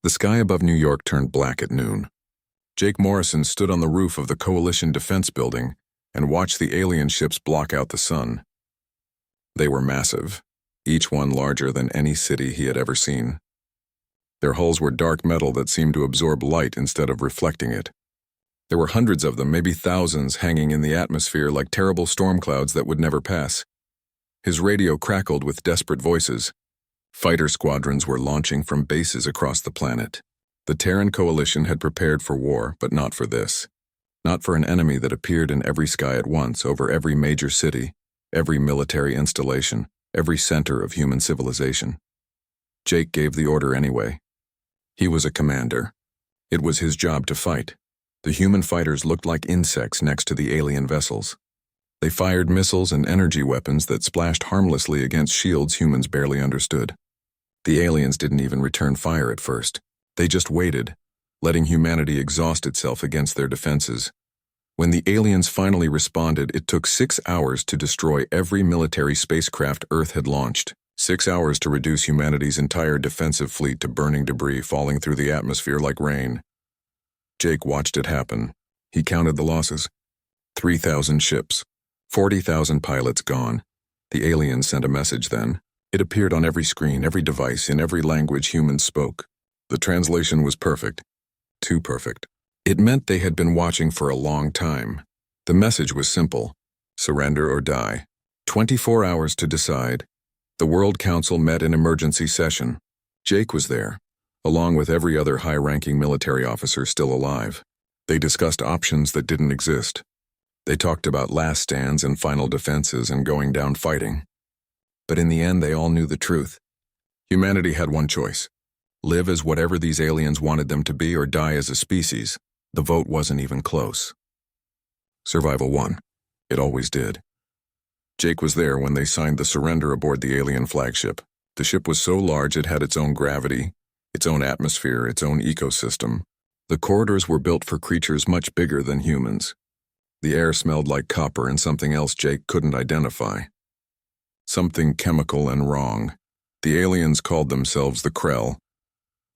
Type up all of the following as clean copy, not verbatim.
The sky above New York turned black at noon. Jake Morrison stood on the roof of the Coalition Defense Building and watched the alien ships block out the sun. They were massive, each one larger than any city he had ever seen. Their hulls were dark metal that seemed to absorb light instead of reflecting it. There were hundreds of them, maybe thousands, hanging in the atmosphere like terrible storm clouds that would never pass. His radio crackled with desperate voices. Fighter squadrons were launching from bases across the planet. The Terran Coalition had prepared for war, but not for this. Not for an enemy that appeared in every sky at once, over every major city, every military installation, every center of human civilization. Jake gave the order anyway. He was a commander. It was his job to fight. The human fighters looked like insects next to the alien vessels. They fired missiles and energy weapons that splashed harmlessly against shields humans barely understood. The aliens didn't even return fire at first. They just waited, letting humanity exhaust itself against their defenses. When the aliens finally responded, it took 6 hours to destroy every military spacecraft Earth had launched. 6 hours to reduce humanity's entire defensive fleet to burning debris falling through the atmosphere like rain. Jake watched it happen. He counted the losses. 3,000 ships. 40,000 pilots gone. The aliens sent a message then. It appeared on every screen, every device, in every language humans spoke. The translation was perfect. Too perfect. It meant they had been watching for a long time. The message was simple. Surrender or die. 24 hours to decide. The World Council met in emergency session. Jake was there, along with every other high-ranking military officer still alive. They discussed options that didn't exist. They talked about last stands and final defenses and going down fighting. But in the end, they all knew the truth. Humanity had one choice. Live as whatever these aliens wanted them to be or die as a species. The vote wasn't even close. Survival won. It always did. Jake was there when they signed the surrender aboard the alien flagship. The ship was so large it had its own gravity, its own atmosphere, its own ecosystem. The corridors were built for creatures much bigger than humans. The air smelled like copper and something else Jake couldn't identify. Something chemical and wrong. The aliens called themselves the Krell.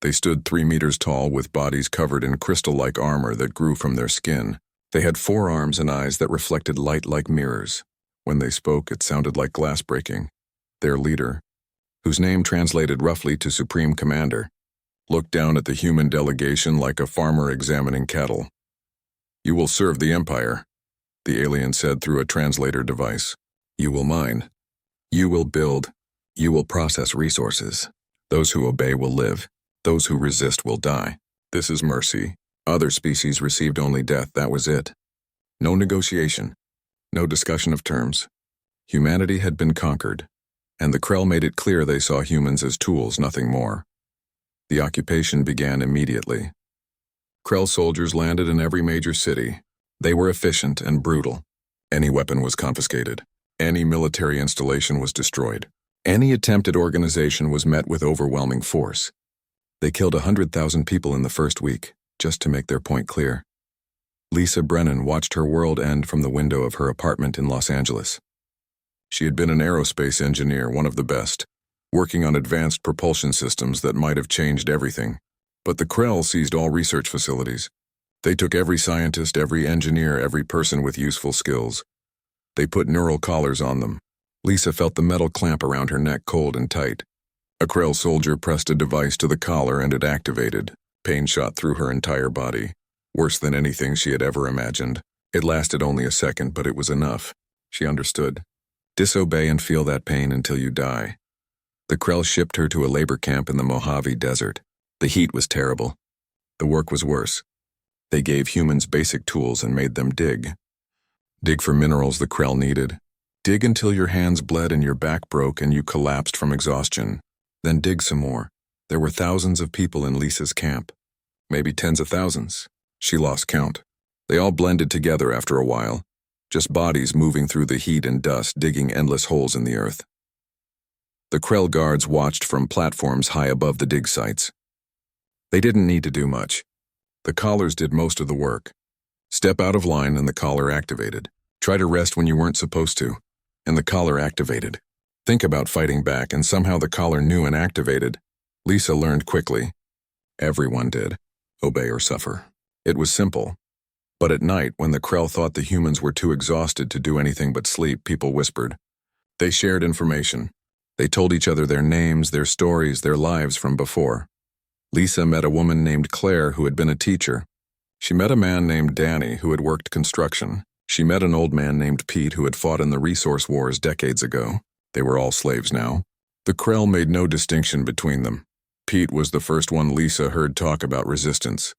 They stood 3 meters tall with bodies covered in crystal-like armor that grew from their skin. They had 4 arms and eyes that reflected light like mirrors. When they spoke, it sounded like glass breaking. Their leader, whose name translated roughly to Supreme Commander, looked down at the human delegation like a farmer examining cattle. "You will serve the Empire," the alien said through a translator device. "You will mine. You will build. You will process resources. Those who obey will live. Those who resist will die. This is mercy. Other species received only death, that was it. No negotiation. No discussion of terms. Humanity had been conquered, and the Krell made it clear they saw humans as tools, nothing more. The occupation began immediately. Krell soldiers landed in every major city. They were efficient and brutal. Any weapon was confiscated. Any military installation was destroyed. Any attempt at organization was met with overwhelming force. They killed 100,000 people in the first week, just to make their point clear. Lisa Brennan watched her world end from the window of her apartment in Los Angeles. She had been an aerospace engineer, one of the best, working on advanced propulsion systems that might have changed everything. But the Krell seized all research facilities. They took every scientist, every engineer, every person with useful skills. They put neural collars on them. Lisa felt the metal clamp around her neck cold and tight. A Krell soldier pressed a device to the collar and it activated. Pain shot through her entire body. Worse than anything she had ever imagined. It lasted only a second, but it was enough. She understood. Disobey and feel that pain until you die. The Krell shipped her to a labor camp in the Mojave Desert. The heat was terrible. The work was worse. They gave humans basic tools and made them dig. Dig for minerals the Krell needed. Dig until your hands bled and your back broke and you collapsed from exhaustion. Then dig some more. There were thousands of people in Lisa's camp. Maybe tens of thousands. She lost count. They all blended together after a while. Just bodies moving through the heat and dust, digging endless holes in the earth. The Krell guards watched from platforms high above the dig sites. They didn't need to do much. The collars did most of the work. Step out of line and the collar activated. Try to rest when you weren't supposed to, and the collar activated. Think about fighting back and somehow the collar knew and activated. Lisa learned quickly. Everyone did. Obey or suffer. It was simple. But at night, when the Krell thought the humans were too exhausted to do anything but sleep, people whispered. They shared information. They told each other their names, their stories, their lives from before. Lisa met a woman named Claire who had been a teacher. She met a man named Danny who had worked construction. She met an old man named Pete who had fought in the resource wars decades ago. They were all slaves now. The Krell made no distinction between them. Pete was the first one Lisa heard talk about resistance.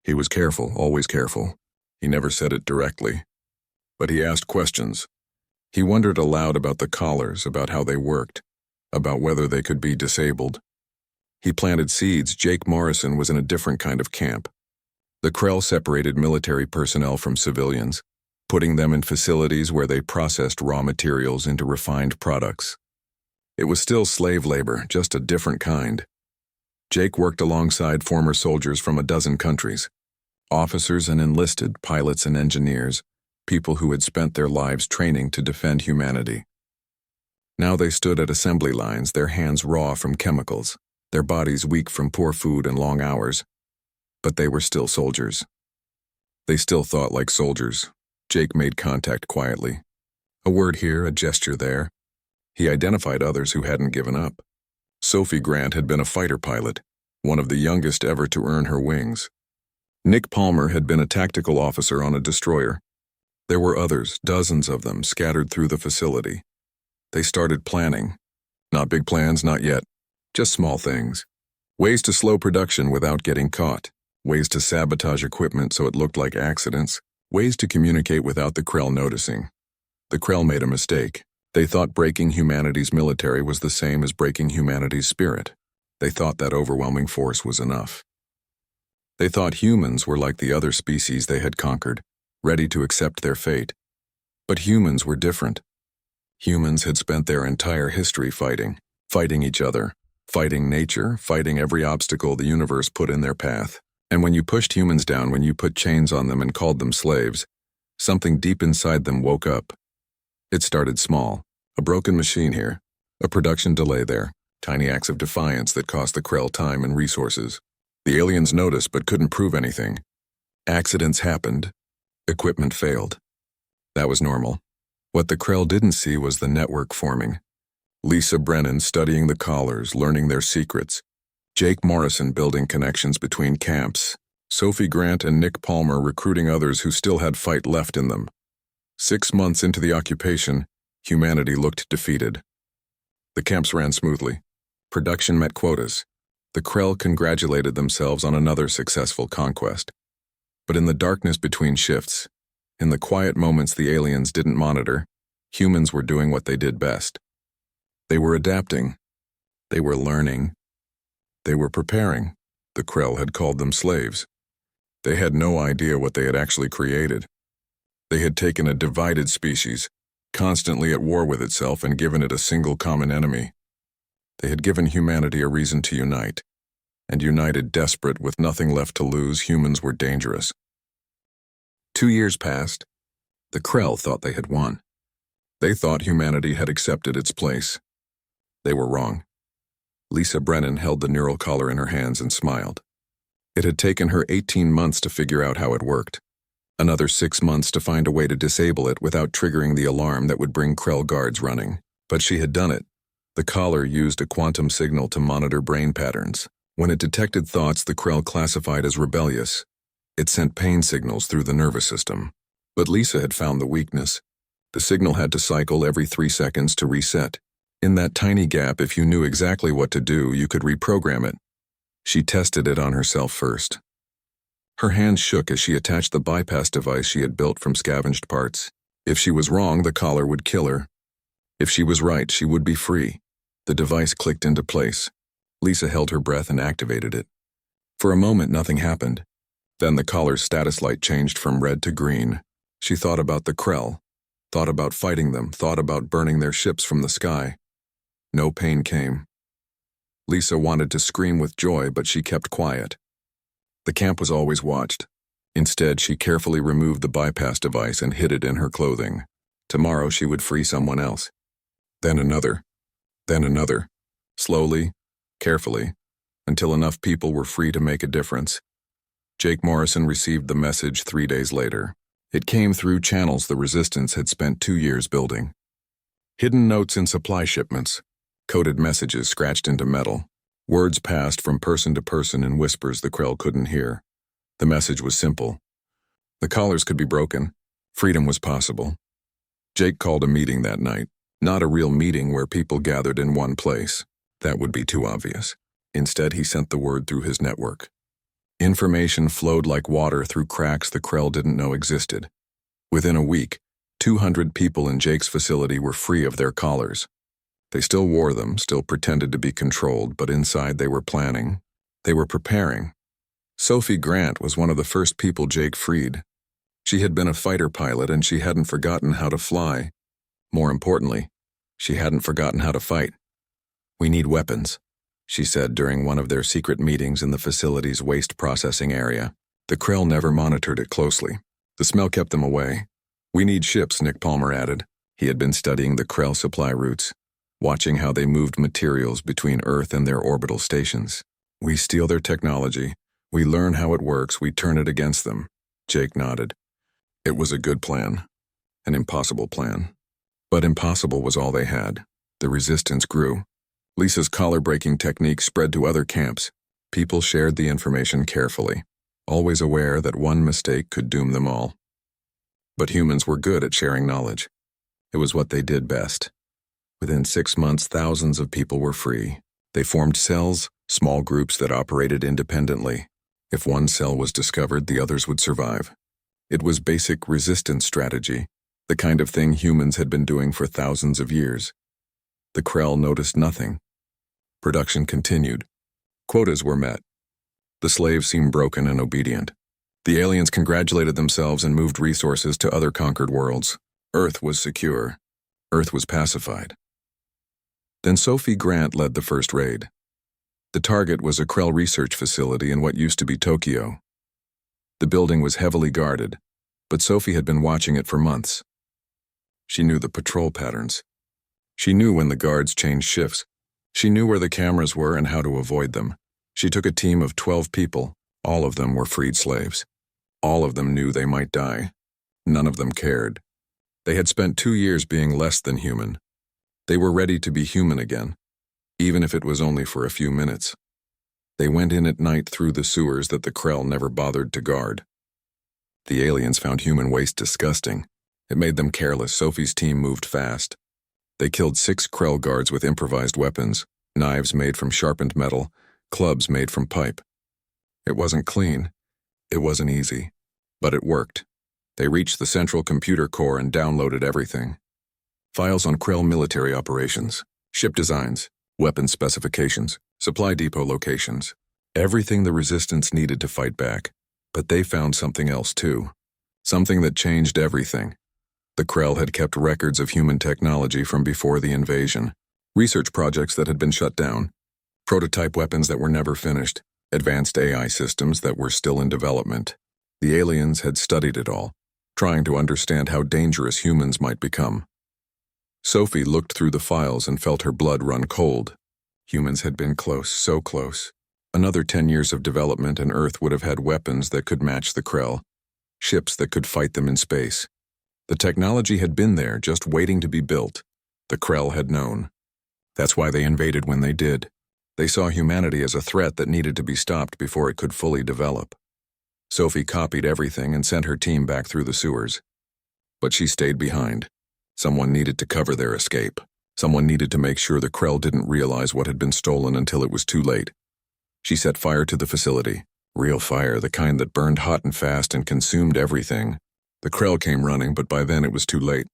He was careful, always careful. He never said it directly. But he asked questions. He wondered aloud about the collars, about how they worked, about whether they could be disabled. He planted seeds. Jake Morrison was in a different kind of camp. The Krell separated military personnel from civilians, putting them in facilities where they processed raw materials into refined products. It was still slave labor, just a different kind. Jake worked alongside former soldiers from a dozen countries, officers and enlisted, pilots and engineers, people who had spent their lives training to defend humanity. Now they stood at assembly lines, their hands raw from chemicals, their bodies weak from poor food and long hours. But they were still soldiers. They still thought like soldiers. Jake made contact quietly. A word here, a gesture there. He identified others who hadn't given up. Sophie Grant had been a fighter pilot, one of the youngest ever to earn her wings. Nick Palmer had been a tactical officer on a destroyer. There were others, dozens of them, scattered through the facility. They started planning. Not big plans, not yet. Just small things. Ways to slow production without getting caught. Ways to sabotage equipment so it looked like accidents. Ways to communicate without the Krell noticing. The Krell made a mistake. They thought breaking humanity's military was the same as breaking humanity's spirit. They thought that overwhelming force was enough. They thought humans were like the other species they had conquered, ready to accept their fate. But humans were different. Humans had spent their entire history fighting each other, fighting nature, fighting every obstacle the universe put in their path. And when you pushed humans down, when you put chains on them and called them slaves, something deep inside them woke up. It started small, a broken machine here, a production delay there, tiny acts of defiance that cost the Krell time and resources. The aliens noticed but couldn't prove anything. Accidents happened. Equipment failed. That was normal. What the Krell didn't see was the network forming. Lisa Brennan studying the collars, learning their secrets. Jake Morrison building connections between camps. Sophie Grant and Nick Palmer recruiting others who still had fight left in them. 6 months into the occupation, humanity looked defeated. The camps ran smoothly. Production met quotas. The Krell congratulated themselves on another successful conquest. But in the darkness between shifts, in the quiet moments the aliens didn't monitor, humans were doing what they did best. They were adapting. They were learning. They were preparing. The Krell had called them slaves. They had no idea what they had actually created. They had taken a divided species, constantly at war with itself, and given it a single common enemy. They had given humanity a reason to unite. And united, desperate, with nothing left to lose, humans were dangerous. 2 years passed. The Krell thought they had won. They thought humanity had accepted its place. They were wrong. Lisa Brennan held the neural collar in her hands and smiled. It had taken her 18 months to figure out how it worked. Another 6 months to find a way to disable it without triggering the alarm that would bring Krell guards running. But she had done it. The collar used a quantum signal to monitor brain patterns. When it detected thoughts the Krell classified as rebellious, it sent pain signals through the nervous system. But Lisa had found the weakness. The signal had to cycle every 3 seconds to reset. In that tiny gap, if you knew exactly what to do, you could reprogram it. She tested it on herself first. Her hands shook as she attached the bypass device she had built from scavenged parts. If she was wrong, the collar would kill her. If she was right, she would be free. The device clicked into place. Lisa held her breath and activated it. For a moment, nothing happened. Then the collar's status light changed from red to green. She thought about the Krell, thought about fighting them, thought about burning their ships from the sky. No pain came. Lisa wanted to scream with joy, but she kept quiet. The camp was always watched. Instead, she carefully removed the bypass device and hid it in her clothing. Tomorrow she would free someone else. Then another. Then another. Slowly, carefully, until enough people were free to make a difference. Jake Morrison received the message 3 days later. It came through channels the Resistance had spent 2 years building. Hidden notes in supply shipments, coded messages scratched into metal, words passed from person to person in whispers the Krell couldn't hear. The message was simple. The collars could be broken. Freedom was possible. Jake called a meeting that night. Not a real meeting where people gathered in one place. That would be too obvious. Instead, he sent the word through his network. Information flowed like water through cracks the Krell didn't know existed. Within a week, 200 people in Jake's facility were free of their collars. They still wore them, still pretended to be controlled, but inside they were planning. They were preparing. Sophie Grant was one of the first people Jake freed. She had been a fighter pilot and she hadn't forgotten how to fly. More importantly, she hadn't forgotten how to fight. "We need weapons," she said during one of their secret meetings in the facility's waste processing area. The Krell never monitored it closely. The smell kept them away. "We need ships," Nick Palmer added. He had been studying the Krell supply routes, watching how they moved materials between Earth and their orbital stations. "We steal their technology. We learn how it works. We turn it against them." Jake nodded. It was a good plan. An impossible plan. But impossible was all they had. The Resistance grew. Lisa's collar-breaking technique spread to other camps. People shared the information carefully, always aware that one mistake could doom them all. But humans were good at sharing knowledge. It was what they did best. Within 6 months, thousands of people were free. They formed cells, small groups that operated independently. If one cell was discovered, the others would survive. It was basic resistance strategy, the kind of thing humans had been doing for thousands of years. The Krell noticed nothing. Production continued. Quotas were met. The slaves seemed broken and obedient. The aliens congratulated themselves and moved resources to other conquered worlds. Earth was secure. Earth was pacified. Then Sophie Grant led the first raid. The target was a Krell research facility in what used to be Tokyo. The building was heavily guarded, but Sophie had been watching it for months. She knew the patrol patterns. She knew when the guards changed shifts. She knew where the cameras were and how to avoid them. She took a team of 12 people. All of them were freed slaves. All of them knew they might die. None of them cared. They had spent 2 years being less than human. They were ready to be human again, even if it was only for a few minutes. They went in at night through the sewers that the Krell never bothered to guard. The aliens found human waste disgusting. It made them careless. Sophie's team moved fast. They killed 6 Krell guards with improvised weapons, knives made from sharpened metal, clubs made from pipe. It wasn't clean. It wasn't easy. But it worked. They reached the central computer core and downloaded everything. Files on Krell military operations, ship designs, weapon specifications, supply depot locations. Everything the Resistance needed to fight back. But they found something else too. Something that changed everything. The Krell had kept records of human technology from before the invasion. Research projects that had been shut down. Prototype weapons that were never finished. Advanced AI systems that were still in development. The aliens had studied it all, trying to understand how dangerous humans might become. Sophie looked through the files and felt her blood run cold. Humans had been close, so close. Another 10 years of development and Earth would have had weapons that could match the Krell, ships that could fight them in space. The technology had been there, just waiting to be built. The Krell had known. That's why they invaded when they did. They saw humanity as a threat that needed to be stopped before it could fully develop. Sophie copied everything and sent her team back through the sewers. But she stayed behind. Someone needed to cover their escape. Someone needed to make sure the Krell didn't realize what had been stolen until it was too late. She set fire to the facility. Real fire, the kind that burned hot and fast and consumed everything. The Krell came running, but by then it was too late.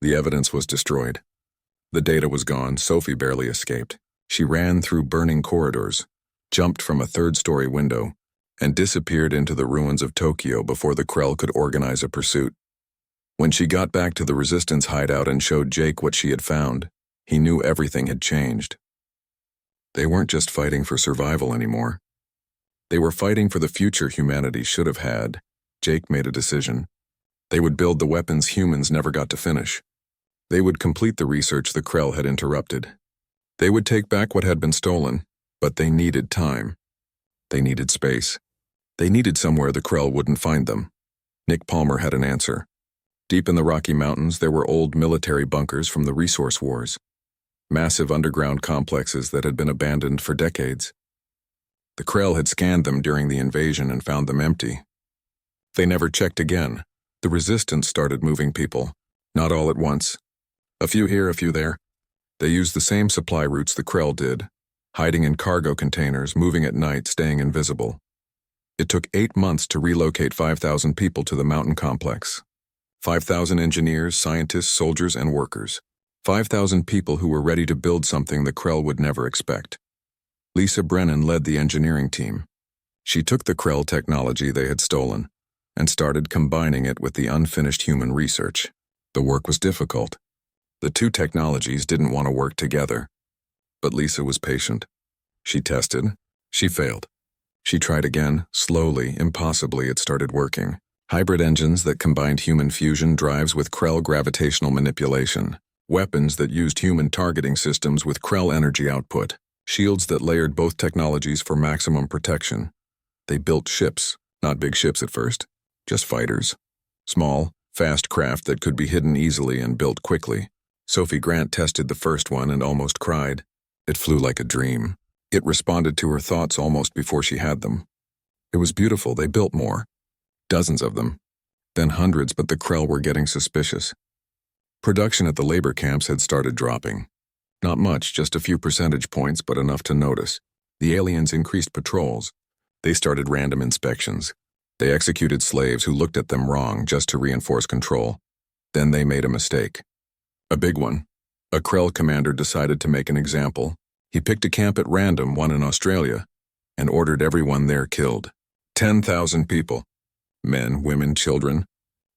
The evidence was destroyed. The data was gone. Sophie barely escaped. She ran through burning corridors, jumped from a third-story window, and disappeared into the ruins of Tokyo before the Krell could organize a pursuit. When she got back to the Resistance hideout and showed Jake what she had found, he knew everything had changed. They weren't just fighting for survival anymore. They were fighting for the future humanity should have had. Jake made a decision. They would build the weapons humans never got to finish. They would complete the research the Krell had interrupted. They would take back what had been stolen, But they needed time. They needed space. They needed somewhere the Krell wouldn't find them. Nick Palmer had an answer. Deep in the Rocky Mountains, there were old military bunkers from the resource wars. Massive underground complexes that had been abandoned for decades. The Krell had scanned them during the invasion and found them empty. They never checked again. The Resistance started moving people, not all at once. A few here, a few there. They used the same supply routes the Krell did, hiding in cargo containers, moving at night, staying invisible. It took 8 months to relocate 5,000 people to the mountain complex. 5,000 engineers, scientists, soldiers, and workers. 5,000 people who were ready to build something the Krell would never expect. Lisa Brennan led the engineering team. She took the Krell technology they had stolen and started combining it with the unfinished human research. The work was difficult. The two technologies didn't want to work together. But Lisa was patient. She tested. She failed. She tried again. Slowly, impossibly, it started working. Hybrid engines that combined human fusion drives with Krell gravitational manipulation. Weapons that used human targeting systems with Krell energy output. Shields that layered both technologies for maximum protection. They built ships, not big ships at first, just fighters. Small, fast craft that could be hidden easily and built quickly. Sophie Grant tested the first one and almost cried. It flew like a dream. It responded to her thoughts almost before she had them. It was beautiful. They built more. Dozens of them. Then hundreds, but the Krell were getting suspicious. Production at the labor camps had started dropping. Not much, just a few percentage points, but enough to notice. The aliens increased patrols. They started random inspections. They executed slaves who looked at them wrong just to reinforce control. Then they made a mistake. A big one. A Krell commander decided to make an example. He picked a camp at random, one in Australia, and ordered everyone there killed. 10,000 people. Men, women, children.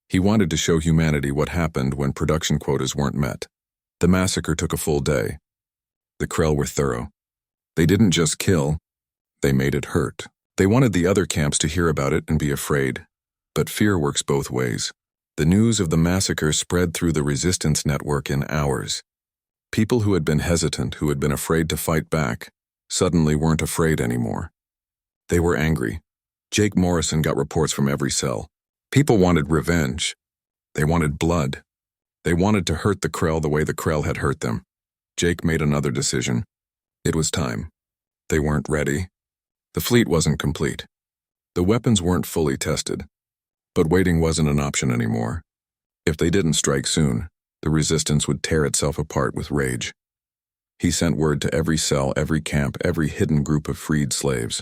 He wanted to show humanity what happened when production quotas weren't met. The massacre took a full day. The Krell were thorough. They didn't just kill, they made it hurt. They wanted the other camps to hear about it and be afraid. But fear works both ways. The news of the massacre spread through the resistance network in hours. People who had been hesitant, who had been afraid to fight back, suddenly weren't afraid anymore. They were angry. Jake Morrison got reports from every cell. People wanted revenge. They wanted blood. They wanted to hurt the Krell the way the Krell had hurt them. Jake made another decision. It was time. They weren't ready. The fleet wasn't complete. The weapons weren't fully tested. But waiting wasn't an option anymore. If they didn't strike soon, the resistance would tear itself apart with rage. He sent word to every cell, every camp, every hidden group of freed slaves.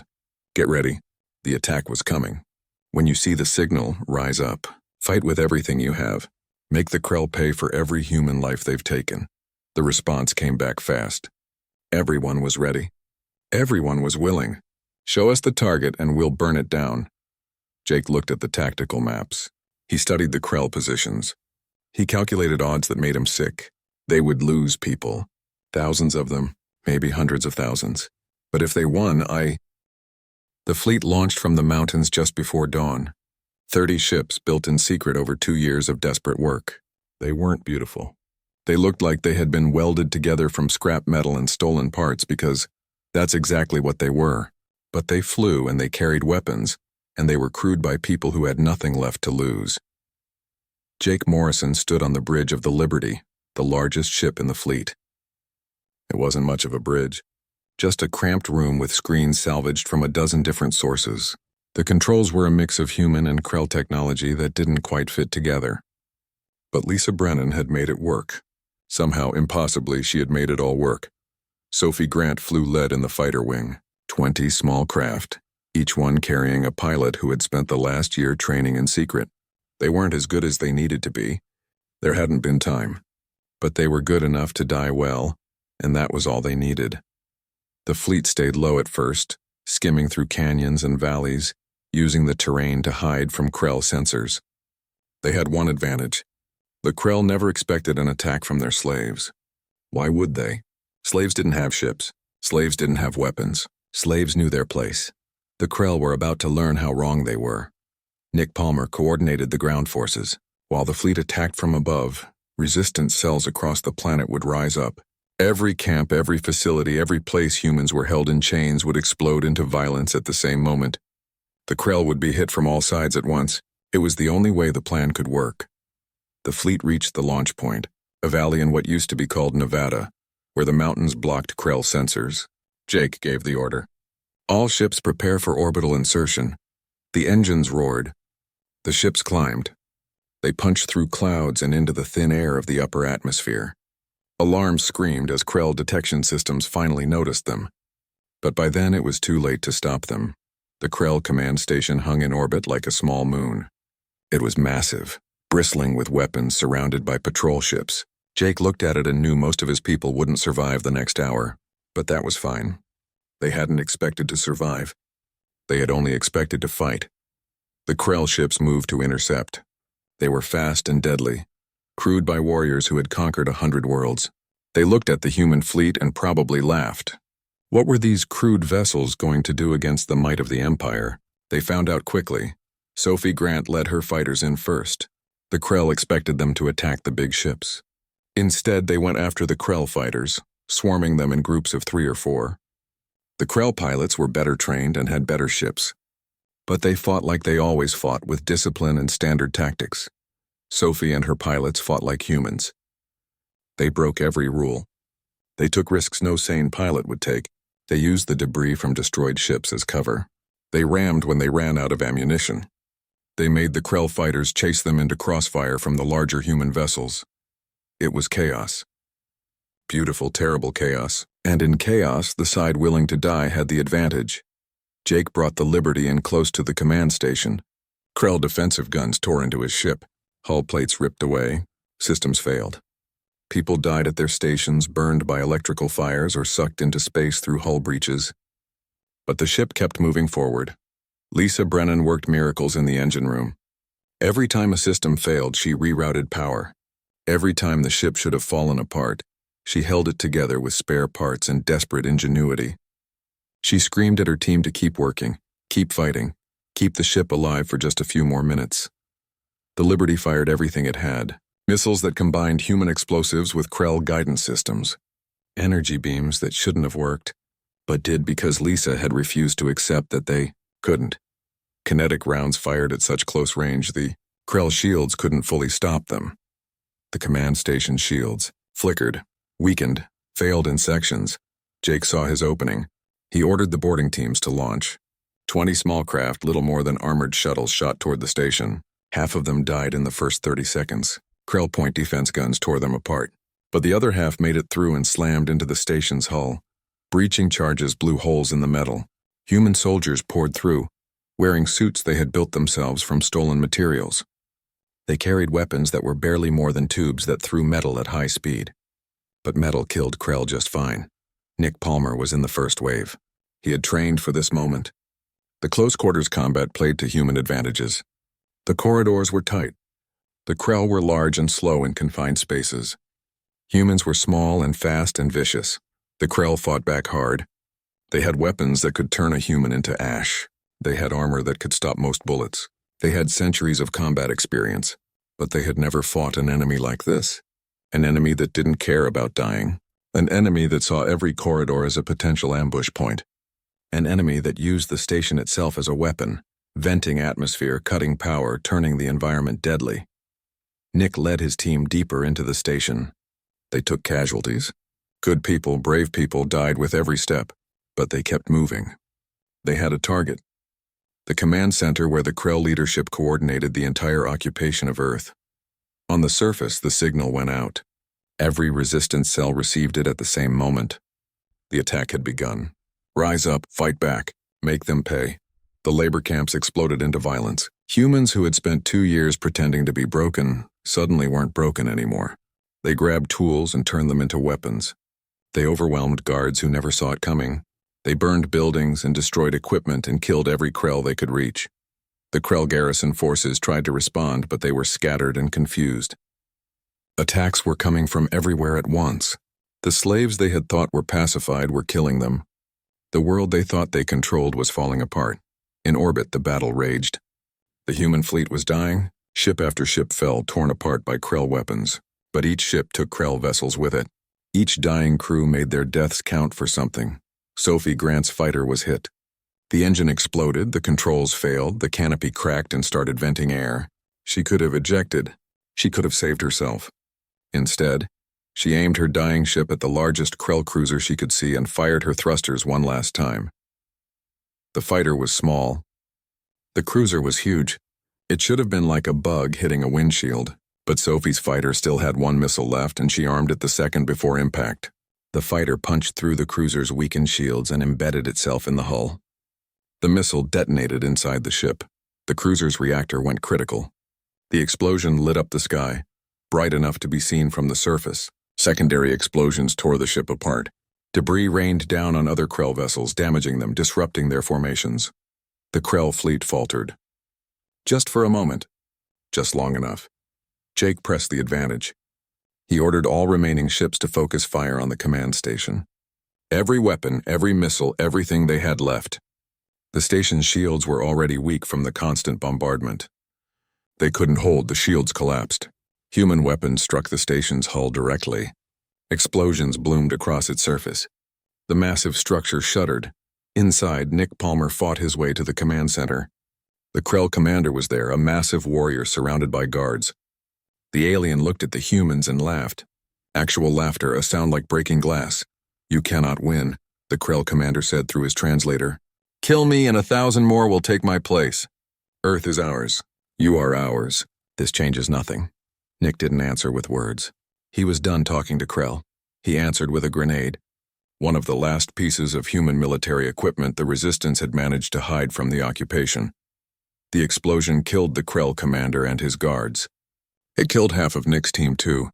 Get ready. The attack was coming. When you see the signal, rise up. Fight with everything you have. Make the Krell pay for every human life they've taken. The response came back fast. Everyone was ready. Everyone was willing. Show us the target and we'll burn it down. Jake looked at the tactical maps. He studied the Krell positions. He calculated odds that made him sick. They would lose people. Thousands of them, maybe hundreds of thousands. But if they won, The fleet launched from the mountains just before dawn. 30 ships built in secret over 2 years of desperate work. They weren't beautiful. They looked like they had been welded together from scrap metal and stolen parts because that's exactly what they were. But they flew and they carried weapons, and they were crewed by people who had nothing left to lose. Jake Morrison stood on the bridge of the Liberty, the largest ship in the fleet. It wasn't much of a bridge. Just a cramped room with screens salvaged from a dozen different sources. The controls were a mix of human and Krell technology that didn't quite fit together. But Lisa Brennan had made it work. Somehow, impossibly, she had made it all work. Sophie Grant flew lead in the fighter wing. 20 small craft, each one carrying a pilot who had spent the last year training in secret. They weren't as good as they needed to be. There hadn't been time. But they were good enough to die well, and that was all they needed. The fleet stayed low at first, skimming through canyons and valleys, using the terrain to hide from Krell sensors. They had one advantage. The Krell never expected an attack from their slaves. Why would they? Slaves didn't have ships. Slaves didn't have weapons. Slaves knew their place. The Krell were about to learn how wrong they were. Nick Palmer coordinated the ground forces. While the fleet attacked from above, resistance cells across the planet would rise up. Every camp, every facility, every place humans were held in chains would explode into violence at the same moment. The Krell would be hit from all sides at once. It was the only way the plan could work. The fleet reached the launch point, a valley in what used to be called Nevada, where the mountains blocked Krell sensors. Jake gave the order. All ships prepare for orbital insertion. The engines roared. The ships climbed. They punched through clouds and into the thin air of the upper atmosphere. Alarms screamed as Krell detection systems finally noticed them. But by then it was too late to stop them. The Krell command station hung in orbit like a small moon. It was massive, bristling with weapons surrounded by patrol ships. Jake looked at it and knew most of his people wouldn't survive the next hour, but that was fine. They hadn't expected to survive. They had only expected to fight. The Krell ships moved to intercept. They were fast and deadly, crewed by warriors who had conquered 100 worlds. They looked at the human fleet and probably laughed. What were these crude vessels going to do against the might of the Empire? They found out quickly. Sophie Grant led her fighters in first. The Krell expected them to attack the big ships. Instead, they went after the Krell fighters, swarming them in groups of 3 or 4. The Krell pilots were better trained and had better ships. But they fought like they always fought, with discipline and standard tactics. Sophie and her pilots fought like humans. They broke every rule. They took risks no sane pilot would take. They used the debris from destroyed ships as cover. They rammed when they ran out of ammunition. They made the Krell fighters chase them into crossfire from the larger human vessels. It was chaos. Beautiful, terrible chaos. And in chaos, the side willing to die had the advantage. Jake brought the Liberty in close to the command station. Krell defensive guns tore into his ship. Hull plates ripped away. Systems failed. People died at their stations, burned by electrical fires or sucked into space through hull breaches. But the ship kept moving forward. Lisa Brennan worked miracles in the engine room. Every time a system failed, she rerouted power. Every time the ship should have fallen apart, she held it together with spare parts and desperate ingenuity. She screamed at her team to keep working, keep fighting, keep the ship alive for just a few more minutes. The Liberty fired everything it had. Missiles that combined human explosives with Krell guidance systems. Energy beams that shouldn't have worked, but did because Lisa had refused to accept that they couldn't. Kinetic rounds fired at such close range, the Krell shields couldn't fully stop them. The command station shields flickered, weakened, failed in sections. Jake saw his opening. He ordered the boarding teams to launch. 20 small craft, little more than armored shuttles, shot toward the station. Half of them died in the first 30 seconds. Krell point defense guns tore them apart. But the other half made it through and slammed into the station's hull. Breaching charges blew holes in the metal. Human soldiers poured through, wearing suits they had built themselves from stolen materials. They carried weapons that were barely more than tubes that threw metal at high speed. But metal killed Krell just fine. Nick Palmer was in the first wave. He had trained for this moment. The close-quarters combat played to human advantages. The corridors were tight. The Krell were large and slow in confined spaces. Humans were small and fast and vicious. The Krell fought back hard. They had weapons that could turn a human into ash. They had armor that could stop most bullets. They had centuries of combat experience, but they had never fought an enemy like this. An enemy that didn't care about dying. An enemy that saw every corridor as a potential ambush point. An enemy that used the station itself as a weapon, venting atmosphere, cutting power, turning the environment deadly. Nick led his team deeper into the station. They took casualties. Good people, brave people died with every step, but they kept moving. They had a target. The command center where the Krell leadership coordinated the entire occupation of Earth. On the surface, the signal went out. Every resistance cell received it at the same moment. The attack had begun. Rise up, fight back, make them pay. The labor camps exploded into violence. Humans who had spent 2 years pretending to be broken suddenly weren't broken anymore. They grabbed tools and turned them into weapons. They overwhelmed guards who never saw it coming. They burned buildings and destroyed equipment and killed every Krell they could reach. The Krell garrison forces tried to respond, but they were scattered and confused. Attacks were coming from everywhere at once. The slaves they had thought were pacified were killing them. The world they thought they controlled was falling apart. In orbit, the battle raged. The human fleet was dying. Ship after ship fell, torn apart by Krell weapons. But each ship took Krell vessels with it. Each dying crew made their deaths count for something. Sophie Grant's fighter was hit. The engine exploded, the controls failed, the canopy cracked and started venting air. She could have ejected. She could have saved herself. Instead, she aimed her dying ship at the largest Krell cruiser she could see and fired her thrusters one last time. The fighter was small. The cruiser was huge. It should have been like a bug hitting a windshield, but Sophie's fighter still had one missile left and she armed it the second before impact. The fighter punched through the cruiser's weakened shields and embedded itself in the hull. The missile detonated inside the ship. The cruiser's reactor went critical. The explosion lit up the sky, bright enough to be seen from the surface. Secondary explosions tore the ship apart. Debris rained down on other Krell vessels, damaging them, disrupting their formations. The Krell fleet faltered. Just for a moment. Just long enough. Jake pressed the advantage. He ordered all remaining ships to focus fire on the command station. Every weapon, every missile, everything they had left. The station's shields were already weak from the constant bombardment. They couldn't hold, the shields collapsed. Human weapons struck the station's hull directly. Explosions bloomed across its surface. The massive structure shuddered. Inside, Nick Palmer fought his way to the command center. The Krell commander was there, a massive warrior surrounded by guards. The alien looked at the humans and laughed. Actual laughter, a sound like breaking glass. "You cannot win," the Krell commander said through his translator. "Kill me and 1,000 more will take my place. Earth is ours. You are ours. This changes nothing." Nick didn't answer with words. He was done talking to Krell. He answered with a grenade. One of the last pieces of human military equipment the Resistance had managed to hide from the occupation. The explosion killed the Krell commander and his guards. It killed half of Nick's team too,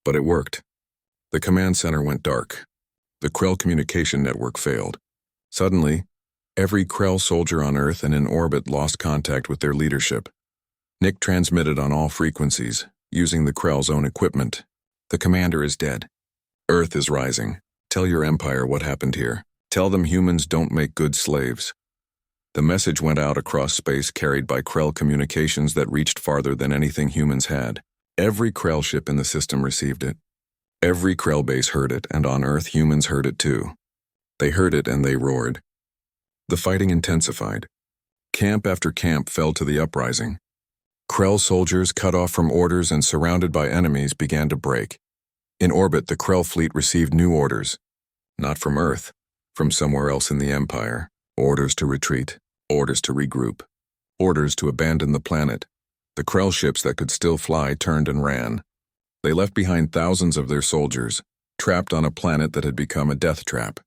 but it worked. The command center went dark. The Krell communication network failed. Suddenly, every Krell soldier on Earth and in orbit lost contact with their leadership. Nick transmitted on all frequencies, using the Krell's own equipment. "The commander is dead. Earth is rising. Tell your empire what happened here. Tell them humans don't make good slaves." The message went out across space, carried by Krell communications that reached farther than anything humans had. Every Krell ship in the system received it. Every Krell base heard it, and on Earth humans heard it too. They heard it and they roared. The fighting intensified. Camp after camp fell to the uprising. Krell soldiers, cut off from orders and surrounded by enemies, began to break. In orbit, the Krell fleet received new orders. Not from Earth, from somewhere else in the Empire. Orders to retreat, orders to regroup, orders to abandon the planet. The Krell ships that could still fly turned and ran. They left behind thousands of their soldiers, trapped on a planet that had become a death trap.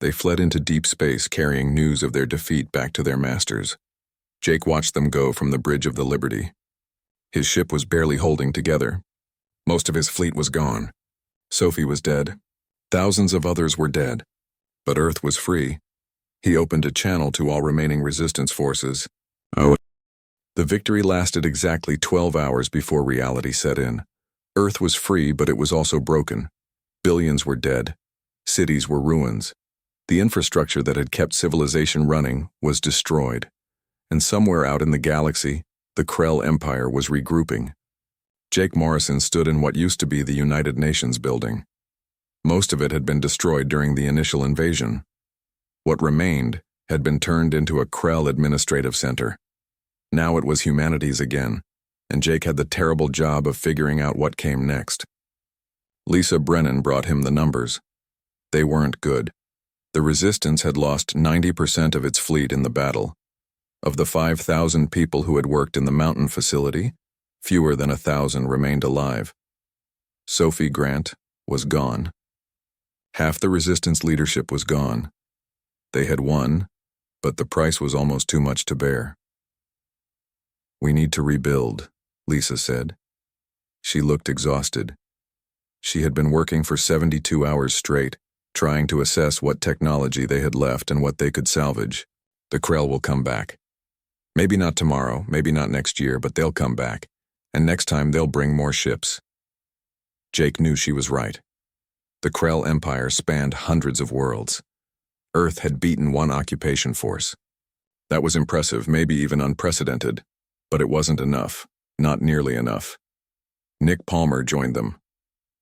They fled into deep space, carrying news of their defeat back to their masters. Jake watched them go from the bridge of the Liberty. His ship was barely holding together. Most of his fleet was gone. Sophie was dead. Thousands of others were dead. But Earth was free. He opened a channel to all remaining resistance forces. The victory lasted exactly 12 hours before reality set in. Earth was free, but it was also broken. Billions were dead. Cities were ruins. The infrastructure that had kept civilization running was destroyed. And somewhere out in the galaxy, the Krell Empire was regrouping. Jake Morrison stood in what used to be the United Nations building. Most of it had been destroyed during the initial invasion. What remained had been turned into a Krell administrative center. Now it was humanity's again, and Jake had the terrible job of figuring out what came next. Lisa Brennan brought him the numbers. They weren't good. The Resistance had lost 90% of its fleet in the battle. Of the 5,000 people who had worked in the mountain facility, fewer than 1,000 remained alive. Sophie Grant was gone. Half the Resistance leadership was gone. They had won, but the price was almost too much to bear. "We need to rebuild," Lisa said. She looked exhausted. She had been working for 72 hours straight, trying to assess what technology they had left and what they could salvage. "The Krell will come back. Maybe not tomorrow, maybe not next year, but they'll come back. And next time they'll bring more ships." Jake knew she was right. The Krell Empire spanned hundreds of worlds. Earth had beaten one occupation force. That was impressive, maybe even unprecedented, but it wasn't enough, not nearly enough. Nick Palmer joined them.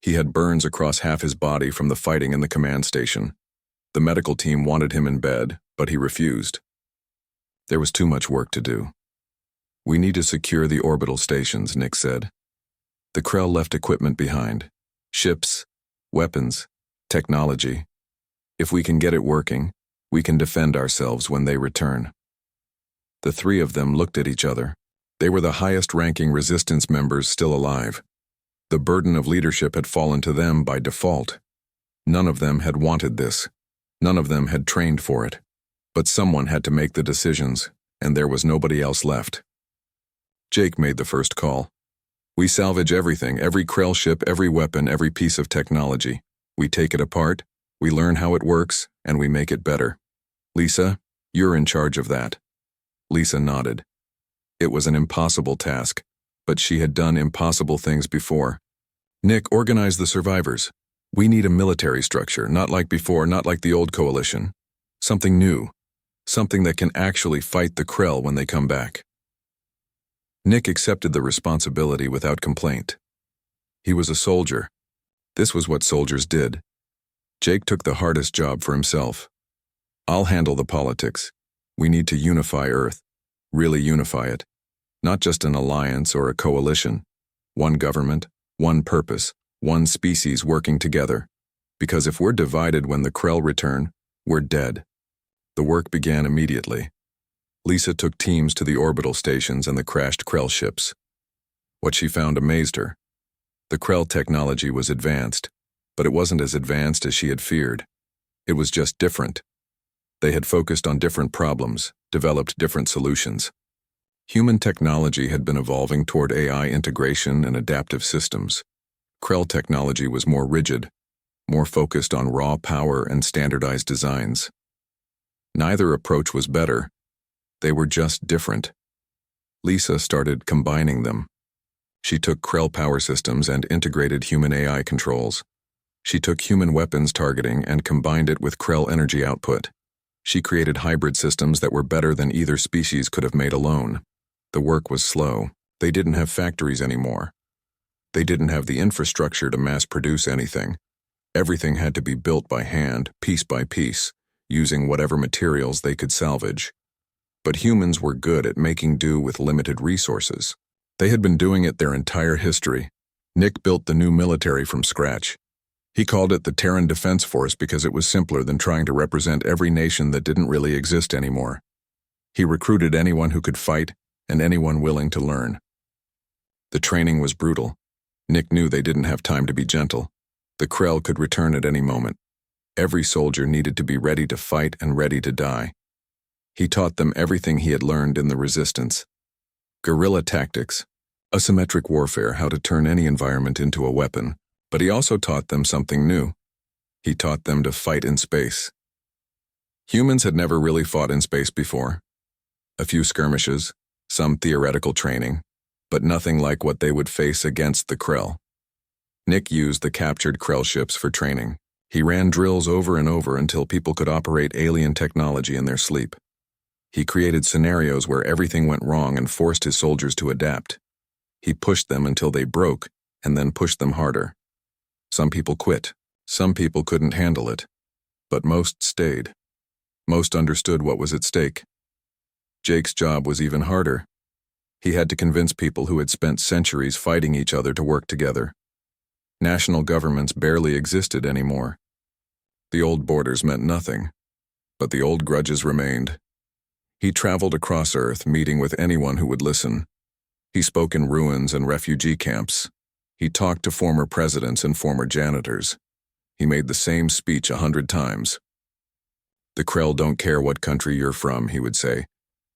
He had burns across half his body from the fighting in the command station. The medical team wanted him in bed, but he refused. There was too much work to do. "We need to secure the orbital stations," Nick said. The Krell left equipment behind. Ships, weapons, technology. If we can get it working, we can defend ourselves when they return. The three of them looked at each other. They were the highest-ranking resistance members still alive. The burden of leadership had fallen to them by default. None of them had wanted this. None of them had trained for it. But someone had to make the decisions, and there was nobody else left. Jake made the first call. "We salvage everything, every Krell ship, every weapon, every piece of technology. We take it apart, we learn how it works, and we make it better. Lisa, you're in charge of that." Lisa nodded. It was an impossible task, but she had done impossible things before. "Nick, organize the survivors. We need a military structure, not like before, not like the old coalition. Something new. Something that can actually fight the Krell when they come back." Nick accepted the responsibility without complaint. He was a soldier. This was what soldiers did. Jake took the hardest job for himself. "I'll handle the politics. We need to unify Earth. Really unify it. Not just an alliance or a coalition. One government, one purpose, one species working together. Because if we're divided when the Krell return, we're dead." The work began immediately. Lisa took teams to the orbital stations and the crashed Krell ships. What she found amazed her. The Krell technology was advanced, but it wasn't as advanced as she had feared. It was just different. They had focused on different problems, developed different solutions. Human technology had been evolving toward AI integration and adaptive systems. Krell technology was more rigid, more focused on raw power and standardized designs. Neither approach was better. They were just different. Lisa started combining them. She took Krell power systems and integrated human AI controls. She took human weapons targeting and combined it with Krell energy output. She created hybrid systems that were better than either species could have made alone. The work was slow. They didn't have factories anymore. They didn't have the infrastructure to mass-produce anything. Everything had to be built by hand, piece by piece, using whatever materials they could salvage. But humans were good at making do with limited resources. They had been doing it their entire history. Nick built the new military from scratch. He called it the Terran Defense Force because it was simpler than trying to represent every nation that didn't really exist anymore. He recruited anyone who could fight and anyone willing to learn. The training was brutal. Nick knew they didn't have time to be gentle. The Krell could return at any moment. Every soldier needed to be ready to fight and ready to die. He taught them everything he had learned in the Resistance. Guerrilla tactics, asymmetric warfare, how to turn any environment into a weapon, but he also taught them something new. He taught them to fight in space. Humans had never really fought in space before. A few skirmishes, some theoretical training, but nothing like what they would face against the Krell. Nick used the captured Krell ships for training. He ran drills over and over until people could operate alien technology in their sleep. He created scenarios where everything went wrong and forced his soldiers to adapt. He pushed them until they broke, and then pushed them harder. Some people quit. Some people couldn't handle it. But most stayed. Most understood what was at stake. Jake's job was even harder. He had to convince people who had spent centuries fighting each other to work together. National governments barely existed anymore. The old borders meant nothing, but the old grudges remained. He traveled across Earth, meeting with anyone who would listen. He spoke in ruins and refugee camps. He talked to former presidents and former janitors. He made the same speech 100 times. "The Krell don't care what country you're from," he would say.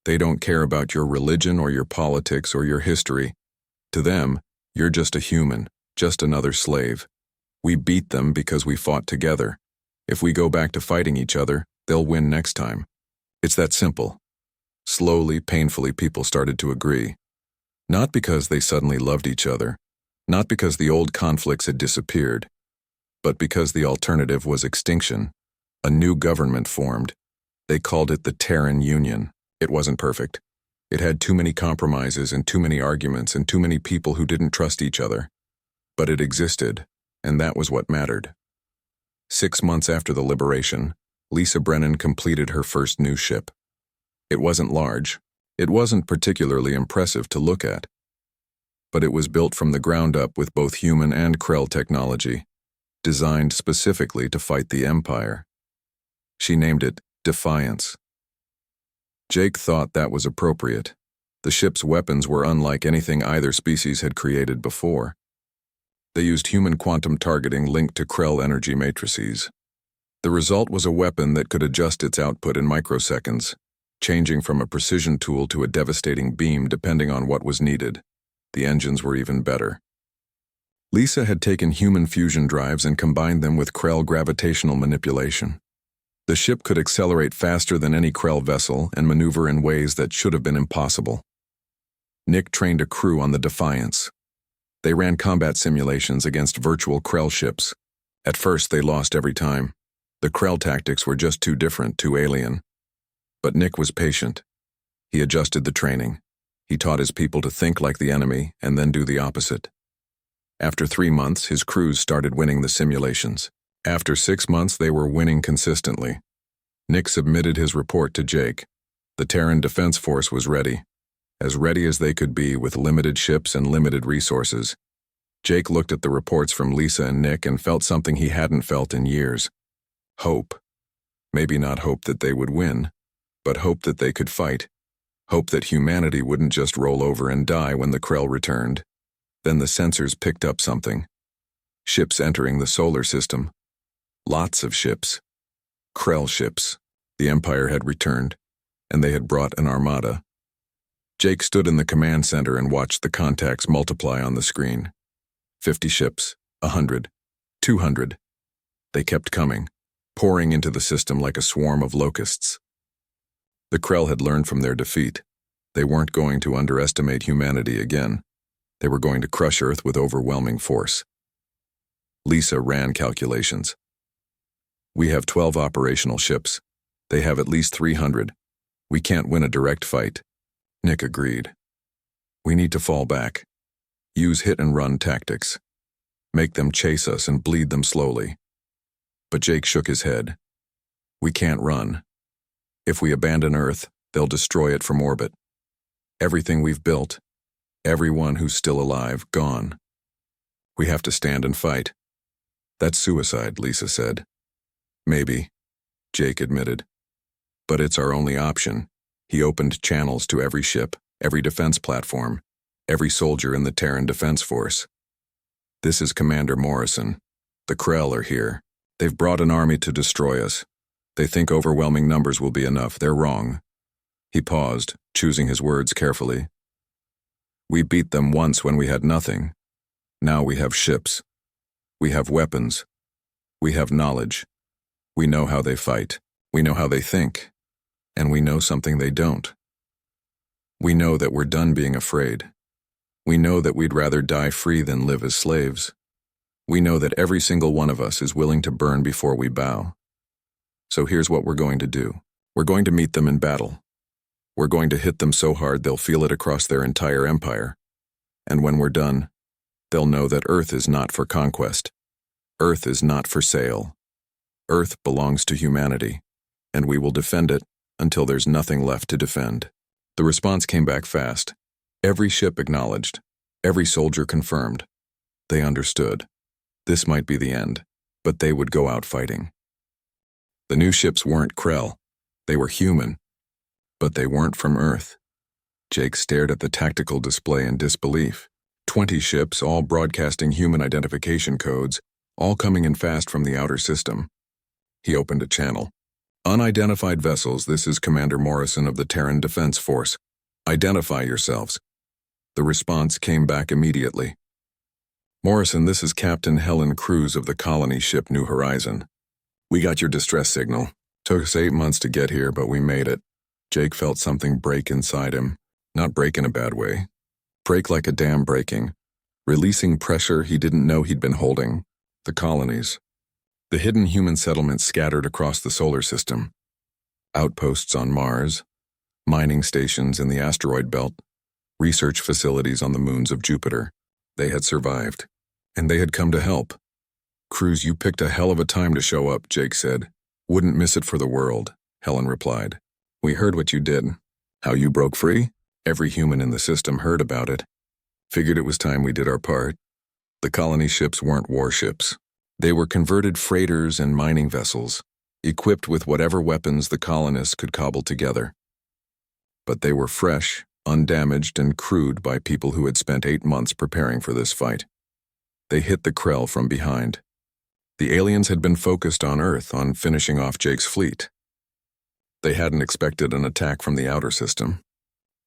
"They don't care about your religion or your politics or your history. To them, you're just a human, just another slave. We beat them because we fought together. If we go back to fighting each other, they'll win next time. It's that simple." Slowly, painfully, people started to agree. Not because they suddenly loved each other, not because the old conflicts had disappeared, but because the alternative was extinction. A new government formed. They called it the Terran Union. It wasn't perfect. It had too many compromises and too many arguments and too many people who didn't trust each other. But it existed, and that was what mattered. 6 months after the liberation, Lisa Brennan completed her first new ship. It wasn't large. It wasn't particularly impressive to look at. But it was built from the ground up with both human and Krell technology, designed specifically to fight the Empire. She named it Defiance. Jake thought that was appropriate. The ship's weapons were unlike anything either species had created before. They used human quantum targeting linked to Krell energy matrices. The result was a weapon that could adjust its output in microseconds, changing from a precision tool to a devastating beam depending on what was needed. The engines were even better. Lisa had taken human fusion drives and combined them with Krell gravitational manipulation. The ship could accelerate faster than any Krell vessel and maneuver in ways that should have been impossible. Nick trained a crew on the Defiance. They ran combat simulations against virtual Krell ships. At first, they lost every time. The Krell tactics were just too different, too alien. But Nick was patient. He adjusted the training. He taught his people to think like the enemy and then do the opposite. After 3 months, his crews started winning the simulations. After 6 months, they were winning consistently. Nick submitted his report to Jake. The Terran Defense Force was ready. As ready as they could be with limited ships and limited resources. Jake looked at the reports from Lisa and Nick and felt something he hadn't felt in years. Hope. Maybe not hope that they would win, but hope that they could fight. Hope that humanity wouldn't just roll over and die when the Krell returned. Then the sensors picked up something. Ships entering the solar system. Lots of ships. Krell ships. The Empire had returned, and they had brought an armada. Jake stood in the command center and watched the contacts multiply on the screen. 50 ships, 100, 200. They kept coming, pouring into the system like a swarm of locusts. The Krell had learned from their defeat. They weren't going to underestimate humanity again. They were going to crush Earth with overwhelming force. Lisa ran calculations. We have 12 operational ships. They have at least 300. We can't win a direct fight. Nick agreed. We need to fall back. Use hit-and-run tactics. Make them chase us and bleed them slowly. But Jake shook his head. We can't run. If we abandon Earth, they'll destroy it from orbit. Everything we've built, everyone who's still alive, gone. We have to stand and fight. That's suicide, Lisa said. Maybe, Jake admitted. But it's our only option. He opened channels to every ship, every defense platform, every soldier in the Terran Defense Force. This is Commander Morrison. The Krell are here. They've brought an army to destroy us. They think overwhelming numbers will be enough. They're wrong. He paused, choosing his words carefully. We beat them once when we had nothing. Now we have ships. We have weapons. We have knowledge. We know how they fight. We know how they think. And we know something they don't. We know that we're done being afraid. We know that we'd rather die free than live as slaves. We know that every single one of us is willing to burn before we bow. So here's what we're going to do. We're going to meet them in battle. We're going to hit them so hard they'll feel it across their entire empire. And when we're done, they'll know that Earth is not for conquest. Earth is not for sale. Earth belongs to humanity, and we will defend it until there's nothing left to defend. The response came back fast. Every ship acknowledged. Every soldier confirmed. They understood. This might be the end, but they would go out fighting. The new ships weren't Krell. They were human. But they weren't from Earth. Jake stared at the tactical display in disbelief. 20 ships, all broadcasting human identification codes, all coming in fast from the outer system. He opened a channel. Unidentified vessels, this is Commander Morrison of the Terran Defense Force. Identify yourselves. The response came back immediately. Morrison, this is Captain Helen Cruz of the colony ship New Horizon. We got your distress signal. Took us 8 months to get here, but we made it. Jake felt something break inside him. Not break in a bad way. Break like a dam breaking. Releasing pressure he didn't know he'd been holding. The colonies. The hidden human settlements scattered across the solar system. Outposts on Mars. Mining stations in the asteroid belt. Research facilities on the moons of Jupiter. They had survived. And they had come to help. "Cruz, you picked a hell of a time to show up," Jake said. "Wouldn't miss it for the world," Helen replied. "We heard what you did. How you broke free? Every human in the system heard about it. Figured it was time we did our part." The colony ships weren't warships. They were converted freighters and mining vessels, equipped with whatever weapons the colonists could cobble together. But they were fresh, undamaged, and crewed by people who had spent 8 months preparing for this fight. They hit the Krell from behind. The aliens had been focused on Earth, on finishing off Jake's fleet. They hadn't expected an attack from the outer system.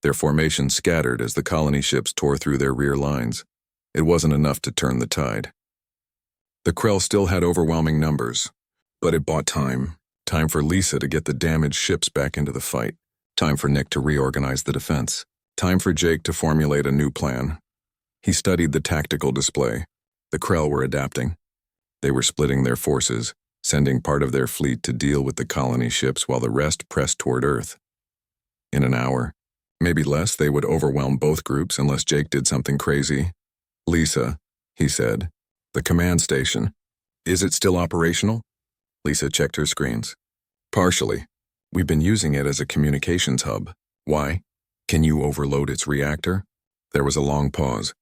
Their formation scattered as the colony ships tore through their rear lines. It wasn't enough to turn the tide. The Krell still had overwhelming numbers, but it bought time. Time for Lisa to get the damaged ships back into the fight. Time for Nick to reorganize the defense. Time for Jake to formulate a new plan. He studied the tactical display. The Krell were adapting. They were splitting their forces, sending part of their fleet to deal with the colony ships while the rest pressed toward Earth. In an hour, maybe less, they would overwhelm both groups unless Jake did something crazy. "Lisa," he said, "the command station. Is it still operational?" Lisa checked her screens. "Partially. We've been using it as a communications hub. Why? Can you overload its reactor?" There was a long pause.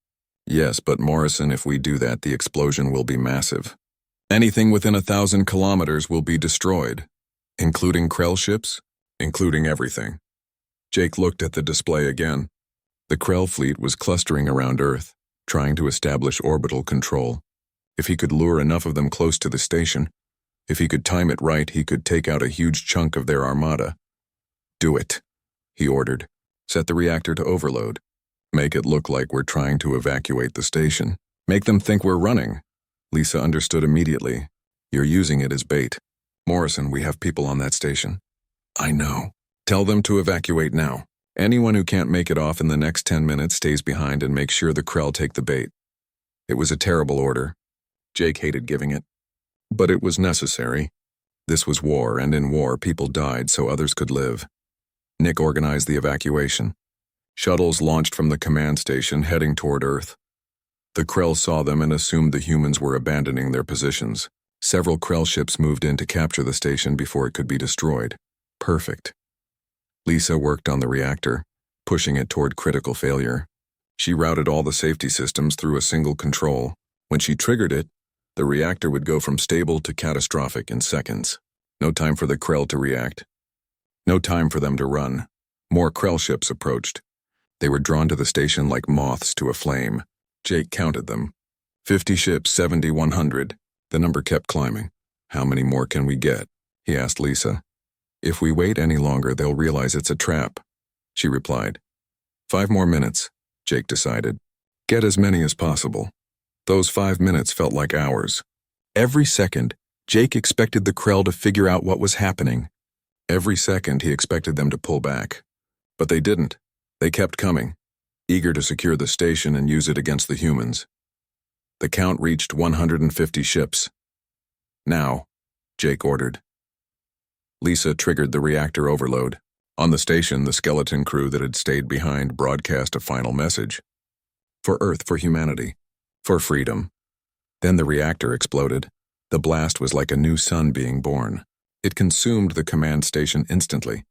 "Yes, but Morrison, if we do that, the explosion will be massive. Anything within 1,000 kilometers will be destroyed. Including Krell ships? Including everything." Jake looked at the display again. The Krell fleet was clustering around Earth, trying to establish orbital control. If he could lure enough of them close to the station, if he could time it right, he could take out a huge chunk of their armada. "Do it," he ordered. "Set the reactor to overload. Make it look like we're trying to evacuate the station. Make them think we're running." Lisa understood immediately. "You're using it as bait. Morrison, we have people on that station." "I know. Tell them to evacuate now. Anyone who can't make it off in the next 10 minutes stays behind and makes sure the Krell take the bait." It was a terrible order. Jake hated giving it. But it was necessary. This was war, and in war people died so others could live. Nick organized the evacuation. Shuttles launched from the command station, heading toward Earth. The Krell saw them and assumed the humans were abandoning their positions. Several Krell ships moved in to capture the station before it could be destroyed. Perfect. Lisa worked on the reactor, pushing it toward critical failure. She routed all the safety systems through a single control. When she triggered it, the reactor would go from stable to catastrophic in seconds. No time for the Krell to react. No time for them to run. More Krell ships approached. They were drawn to the station like moths to a flame. Jake counted them. 50 ships, 70, 100. The number kept climbing. "How many more can we get?" he asked Lisa. "If we wait any longer, they'll realize it's a trap," she replied. 5 more minutes, Jake decided. Get as many as possible. Those 5 minutes felt like hours. Every second, Jake expected the Krell to figure out what was happening. Every second, he expected them to pull back. But they didn't. They kept coming, eager to secure the station and use it against the humans. The count reached 150 ships. "Now," Jake ordered. Lisa triggered the reactor overload. On the station, the skeleton crew that had stayed behind broadcast a final message. For Earth, for humanity, for freedom. Then the reactor exploded. The blast was like a new sun being born. It consumed the command station instantly.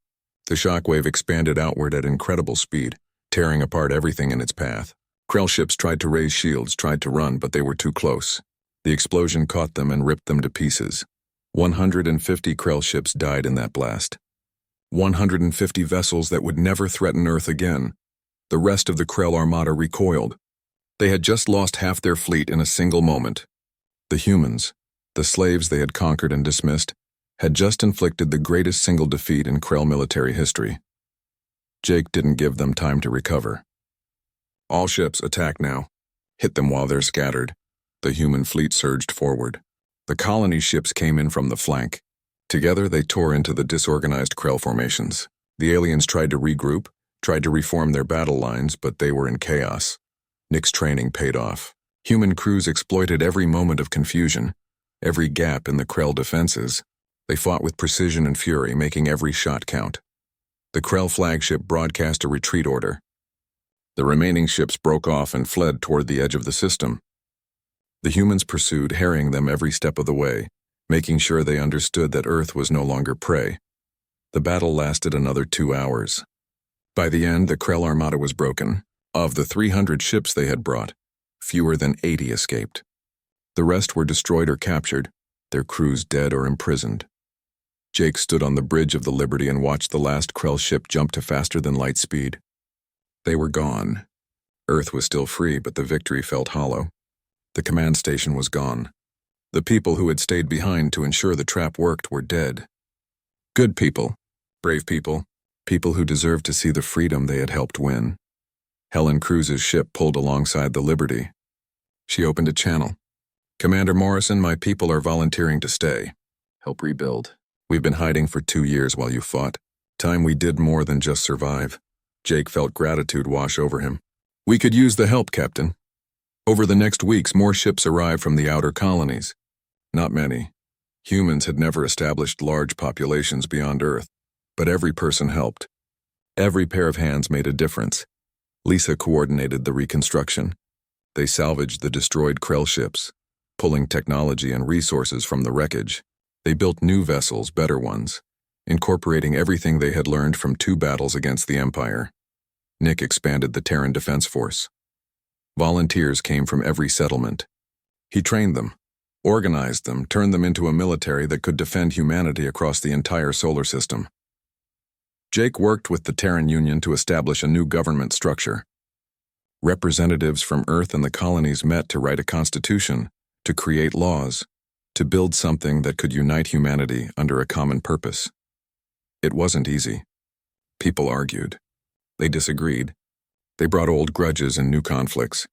The shockwave expanded outward at incredible speed, tearing apart everything in its path. Krell ships tried to raise shields, tried to run, but they were too close. The explosion caught them and ripped them to pieces. 150 Krell ships died in that blast. 150 vessels that would never threaten Earth again. The rest of the Krell armada recoiled. They had just lost half their fleet in a single moment. The humans, the slaves they had conquered and dismissed, had just inflicted the greatest single defeat in Krell military history. Jake didn't give them time to recover. "All ships, attack now. Hit them while they're scattered." The human fleet surged forward. The colony ships came in from the flank. Together they tore into the disorganized Krell formations. The aliens tried to regroup, tried to reform their battle lines, but they were in chaos. Nick's training paid off. Human crews exploited every moment of confusion, every gap in the Krell defenses. They fought with precision and fury, making every shot count. The Krell flagship broadcast a retreat order. The remaining ships broke off and fled toward the edge of the system. The humans pursued, harrying them every step of the way, making sure they understood that Earth was no longer prey. The battle lasted another 2 hours. By the end, the Krell armada was broken. Of the 300 ships they had brought, fewer than 80 escaped. The rest were destroyed or captured, their crews dead or imprisoned. Jake stood on the bridge of the Liberty and watched the last Krell ship jump to faster than light speed. They were gone. Earth was still free, but the victory felt hollow. The command station was gone. The people who had stayed behind to ensure the trap worked were dead. Good people, brave people, people who deserved to see the freedom they had helped win. Helen Cruz's ship pulled alongside the Liberty. She opened a channel. "Commander Morrison, my people are volunteering to stay. Help rebuild. We've been hiding for 2 years while you fought. Time we did more than just survive." Jake felt gratitude wash over him. "We could use the help, Captain." Over the next weeks, more ships arrived from the outer colonies. Not many. Humans had never established large populations beyond Earth, but every person helped. Every pair of hands made a difference. Lisa coordinated the reconstruction. They salvaged the destroyed Krell ships, pulling technology and resources from the wreckage. They built new vessels, better ones, incorporating everything they had learned from 2 battles against the Empire. Nick expanded the Terran Defense Force. Volunteers came from every settlement. He trained them, organized them, turned them into a military that could defend humanity across the entire solar system. Jake worked with the Terran Union to establish a new government structure. Representatives from Earth and the colonies met to write a constitution, to create laws, to build something that could unite humanity under a common purpose. It wasn't easy. People argued. They disagreed. They brought old grudges and new conflicts.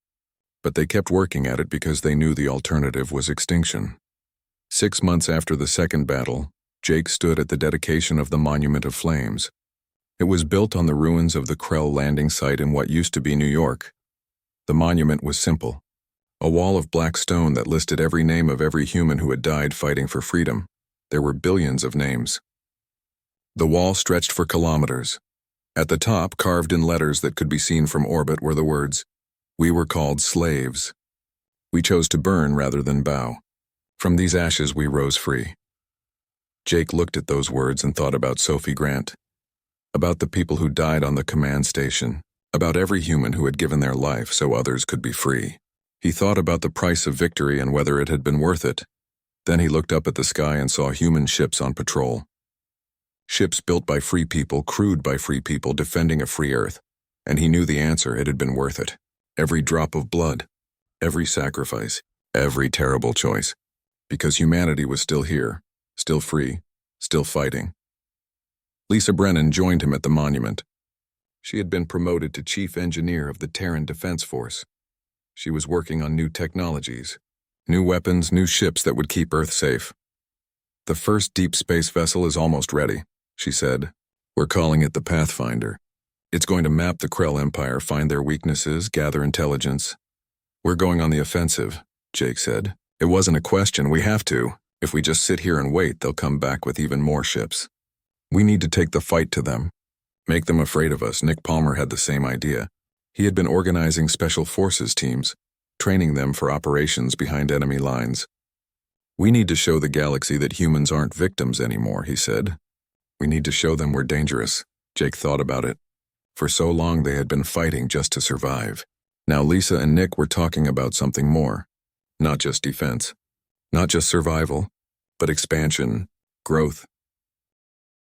But they kept working at it because they knew the alternative was extinction. 6 months after the second battle, Jake stood at the dedication of the Monument of Flames. It was built on the ruins of the Krell landing site in what used to be New York. The monument was simple. A wall of black stone that listed every name of every human who had died fighting for freedom. There were billions of names. The wall stretched for kilometers. At the top, carved in letters that could be seen from orbit, were the words, "We were called slaves. We chose to burn rather than bow. From these ashes we rose free." Jake looked at those words and thought about Sophie Grant, about the people who died on the command station, about every human who had given their life so others could be free. He thought about the price of victory and whether it had been worth it. Then he looked up at the sky and saw human ships on patrol. Ships built by free people, crewed by free people, defending a free Earth. And he knew the answer: it had been worth it. Every drop of blood, every sacrifice, every terrible choice. Because humanity was still here, still free, still fighting. Lisa Brennan joined him at the monument. She had been promoted to chief engineer of the Terran Defense Force. She was working on new technologies, new weapons, new ships that would keep Earth safe. "The first deep space vessel is almost ready," she said. "We're calling it the Pathfinder. It's going to map the Krell Empire, find their weaknesses, gather intelligence." "We're going on the offensive," Jake said. "It wasn't a question, we have to. If we just sit here and wait, they'll come back with even more ships. We need to take the fight to them. Make them afraid of us." Nick Palmer had the same idea. He had been organizing special forces teams, training them for operations behind enemy lines. "We need to show the galaxy that humans aren't victims anymore," he said. "We need to show them we're dangerous." Jake thought about it. For so long they had been fighting just to survive. Now Lisa and Nick were talking about something more. Not just defense. Not just survival. But expansion, growth,